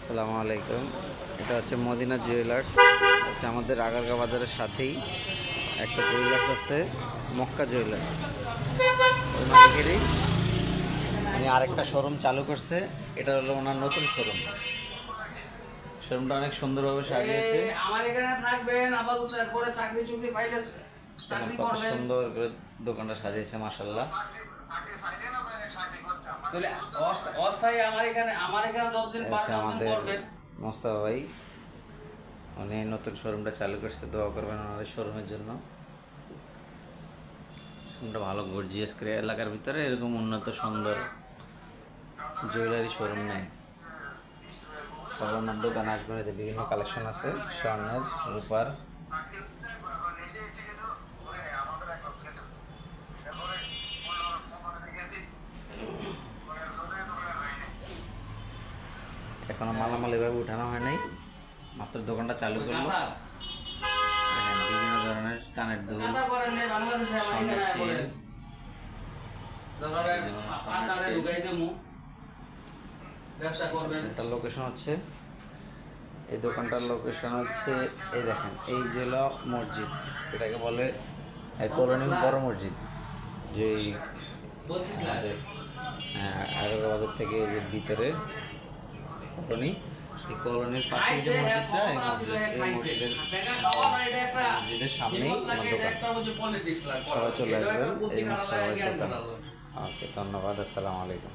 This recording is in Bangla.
আসসালামু আলাইকুম। এটা হচ্ছে মদিনা জুয়েলার্স। হচ্ছে আমাদের আগারগাঁ বাজারের সাথেই একটা জুয়েলার্স আছে, মক্কা জুয়েলার্স। ওই মালিকেরই উনি আরেকটা শোরুম চালু করছে। এটা হলো ওনার নতুন শোরুম। শোরুমটা অনেক সুন্দরভাবে সাজিয়েছে। আমার এখানে থাকবেন আপাতত, এরপরে চাকরি চুকরি পাইলে চাকরি কত করবেন। সুন্দর করে দোকানটা সাজিয়েছে মাশাআল্লাহ। তাহলে অস্থায়ী আমার এখানে যতদিন হচ্ছে পারবেন ততদিন আমাদের করবেন। মোস্তফা ভাই, উনি নতুন শোরুমটা চালু করছে। দোয়া করবেন আমাদের শোরুমের জন্য। শোরুমটা ভালো গর্জিয়াস করে এলাকার ভিতরে এরকম উন্নত সুন্দর জুয়েলারি শোরুম নেই। সব ওনার দোকানে আসবেন, এতে বিভিন্ন কালেকশন আছে স্বর্ণের, রূপার। এখনো মালামাল এভাবে উঠানো হয় নাই, মাত্র দোকানটা চালু করলো। দেখেন বিভিন্ন ধরনের কানের দুল, কথা বলেন না বাংলাদেশে, আমার স্বর্ণের এখানে চেন, বলেন ধরে পার্টনারে ঢুকাই দেবো, ব্যবসা করবেন। এটার লোকেশন হচ্ছে, এই দোকানটার লোকেশন হচ্ছে এই দেখেন, এই জেলা মসজিদ, এটাকে বলে কলোনি বড় মসজিদ। যে 25 লাখ আমাদের আগারগাঁ বাজার থেকে এই যে ভিতরে কলোনি, এই কলোনির পাশে যে মসজিদটা, এই মসজিদের সামনেই আমার দোকান। সবাই চলে আসবেন, এই মোস্তফা ভাইয়ের দোকান। ওকে, ধন্যবাদ। আসসালামু আলাইকুম।